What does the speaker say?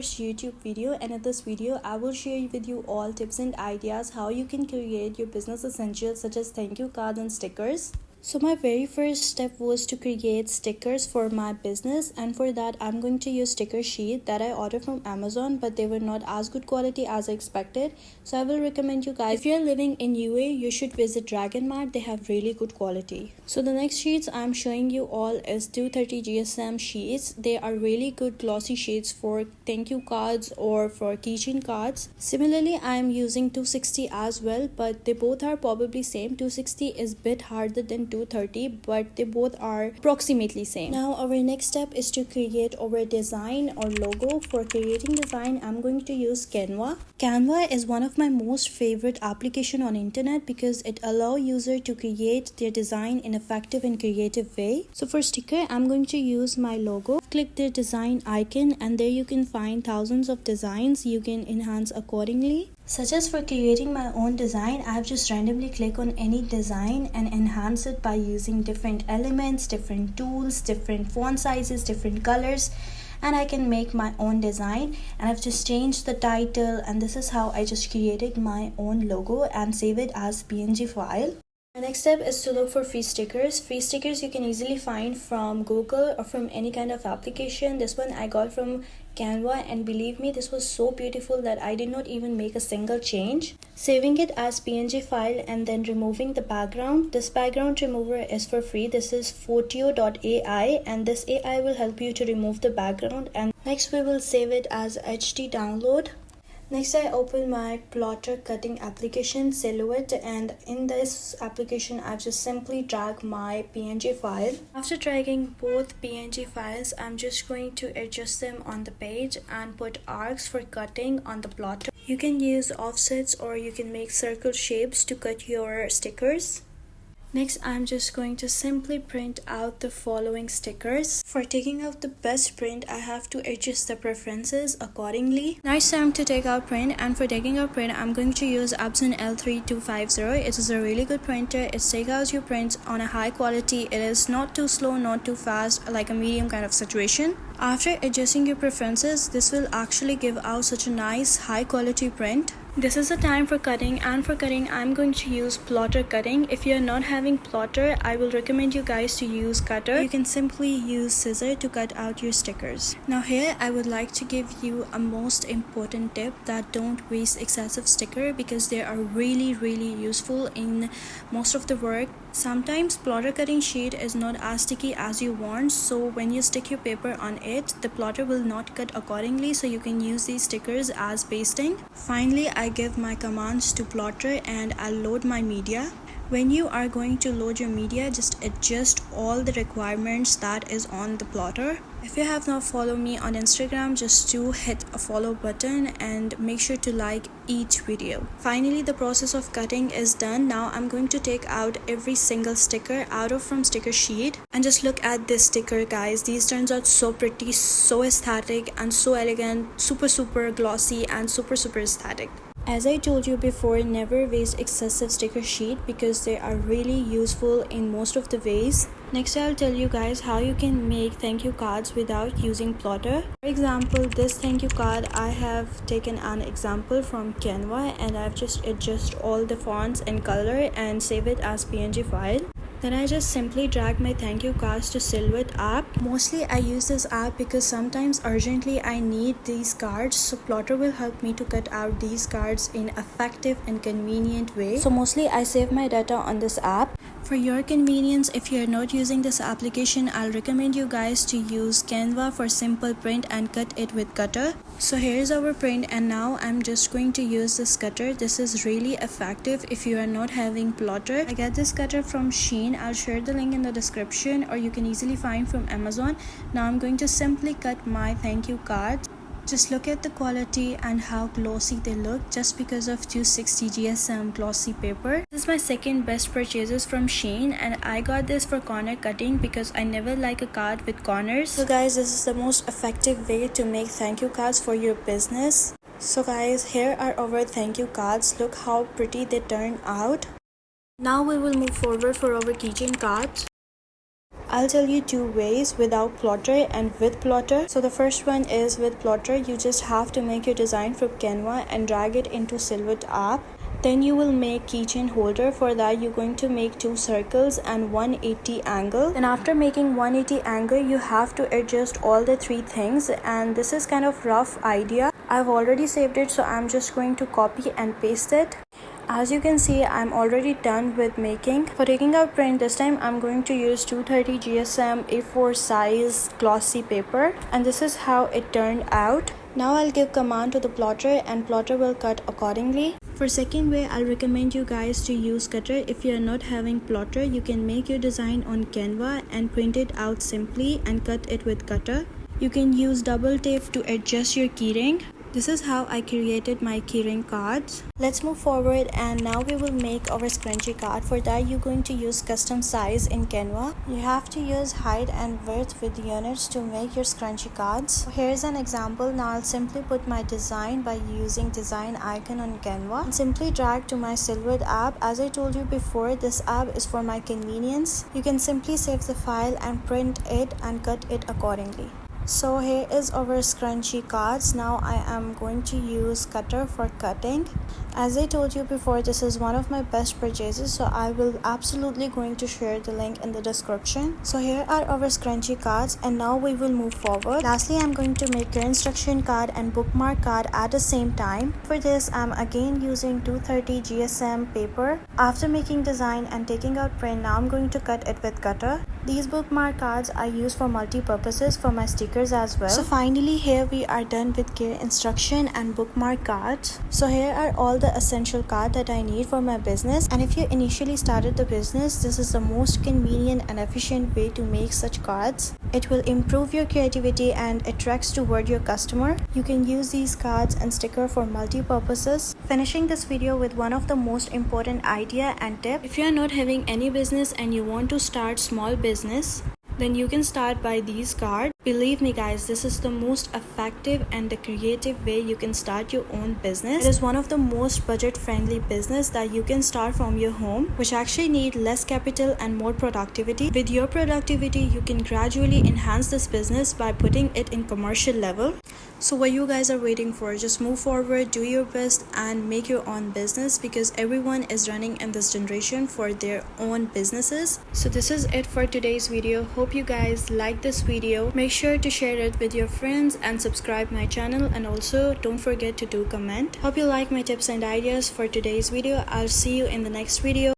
first YouTube video, and in this video I will share with you all tips and ideas how you can create your business essentials such as thank you cards and stickers. So my very first step was to create stickers for my business, and for that I'm going to use sticker sheet that I ordered from Amazon, but they were not as good quality as I expected. So I will recommend you guys, if you're living in UA, you should visit Dragon Mart. They have really good quality. So the next sheets I'm showing you all is 230 GSM sheets. They are really good glossy sheets for thank you cards or for keychain cards. Similarly, I'm using 260 as well, but they both are probably same. 260 is bit harder than 230, but they both are approximately same. Now our next step is to create our design or logo. For creating design, I'm going to use Canva. Canva is one of my most favorite application on internet because it allows user to create their design in effective and creative way. So for sticker, I'm going to use my logo. Click the design icon, and there you can find thousands of designs you can enhance accordingly. Such as for creating my own design, I have just randomly click on any design and enhance it by using different elements, different tools, different font sizes, different colors, and I can make my own design. And I've just changed the title, and this is how I just created my own logo and save it as PNG file. The next step is to look for free stickers. Free stickers you can easily find from Google or from any kind of application. This one I got from Canva, and believe me, this was so beautiful that I did not even make a single change. Saving it as PNG file and then removing the background. This background remover is for free. This is Photio.ai, and this AI will help you to remove the background. And next we will save it as HD download. Next, I open my plotter cutting application Silhouette, and in this application I've just simply drag my PNG file. After dragging both PNG files, I'm just going to adjust them on the page and put arcs for cutting on the plotter. You can use offsets or you can make circle shapes to cut your stickers. Next, I'm just going to simply print out the following stickers. For taking out the best print, I have to adjust the preferences accordingly. Now it's time to take out print, and for taking out print, I'm going to use Epson L3250. It is a really good printer. It takes out your prints on a high quality. It is not too slow, not too fast, like a medium kind of situation. After adjusting your preferences, this will actually give out such a nice high quality print. This is the time for cutting, and for cutting I'm going to use plotter cutting. If you are not having plotter, I will recommend you guys to use cutter. You can simply use scissor to cut out your stickers. Now here I would like to give you a most important tip, that don't waste excessive sticker because they are really useful in most of the work. Sometimes plotter cutting sheet is not as sticky as you want, so when you stick your paper on it, the plotter will not cut accordingly, so you can use these stickers as pasting. Finally, I give my commands to plotter and I'll load my media. When you are going to load your media, just adjust all the requirements that is on the plotter. If you have not followed me on Instagram, just do hit a follow button and make sure to like each video. Finally, the process of cutting is done. Now I'm going to take out every single sticker out of from sticker sheet, and just look at this sticker, guys. These turns out so pretty, so aesthetic and so elegant, super glossy and super aesthetic. As I told you before, never waste excessive sticker sheet because they are really useful in most of the ways. Next, I'll tell you guys how you can make thank you cards without using plotter. For example, this thank you card, I have taken an example from Canva, and I've just adjusted all the fonts and color and save it as PNG file. Then I just simply drag my thank you cards to Silhouette app. Mostly I use this app because sometimes urgently I need these cards, so plotter will help me to cut out these cards in effective and convenient way. So mostly I save my data on this app. For your convenience, if you're not using this application, I'll recommend you guys to use Canva for simple print and cut it with cutter. So here's our print, and now I'm just going to use this cutter. This is really effective if you are not having plotter. I get this cutter from Shein. I'll share the link in the description, or you can easily find from Amazon. Now I'm going to simply cut my thank you cards. Just look at the quality and how glossy they look just because of 260 GSM glossy paper. This is my second best purchases from Shein, and I got this for corner cutting because I never like a card with corners. So guys, this is the most effective way to make thank you cards for your business. So guys, here are our thank you cards. Look how pretty they turn out. Now we will move forward for our keychain cards. I'll tell you two ways, without plotter and with plotter. So the first one is with plotter. You just have to make your design from Canva and drag it into Silhouette app. Then you will make keychain holder. For that you're going to make two circles and 180 angle. Then after making 180 angle, you have to adjust all the three things, and this is kind of rough idea. I've already saved it, so I'm just going to copy and paste it. As you can see, I'm already done with making. For taking out print, this time I'm going to use 230 GSM A4 size glossy paper, and this is how it turned out. Now I'll give command to the plotter and plotter will cut accordingly. For second way, I'll recommend you guys to use cutter. If you're not having plotter, you can make your design on Canva and print it out simply and cut it with cutter. You can use double tape to adjust your keyring. This is how I created my keyring cards. Let's move forward, and now we will make our scrunchy card. For that you're going to use custom size in Canva. You have to use height and width with units to make your scrunchy cards. Here's an example. Now I'll simply put my design by using design icon on Canva and simply drag to my Silhouette app. As I told you before, this app is for my convenience. You can simply save the file and print it and cut it accordingly. So here is our scrunchy cards. Now I am going to use cutter for cutting. As I told you before, this is one of my best purchases, so I will absolutely going to share the link in the description. So here are our scrunchy cards, and now we will move forward. Lastly, I'm going to make your instruction card and bookmark card at the same time. For this, I'm again using 230 GSM paper. After making design and taking out print, now I'm going to cut it with cutter. These bookmark cards I use for multi-purposes for my stickers as well. So finally, here we are done with care instruction and bookmark cards. So here are all the essential cards that I need for my business, and if you initially started the business, this is the most convenient and efficient way to make such cards. It will improve your creativity and attracts toward your customer. You can use these cards and sticker for multi-purposes. Finishing this video with one of the most important idea and tip. If you are not having any business and you want to start small business, then you can start by these cards. Believe me guys, this is the most effective and the creative way you can start your own business. It is one of the most budget friendly business that you can start from your home, which actually need less capital and more productivity. With your productivity, you can gradually enhance this business by putting it in commercial level. So what you guys are waiting for? Just move forward, do your best and make your own business, because everyone is running in this generation for their own businesses. So this is it for today's video. Hope you guys like this video. Make sure to share it with your friends and subscribe my channel, and also don't forget to do comment. Hope you like my tips and ideas for today's video. I'll see you in the next video.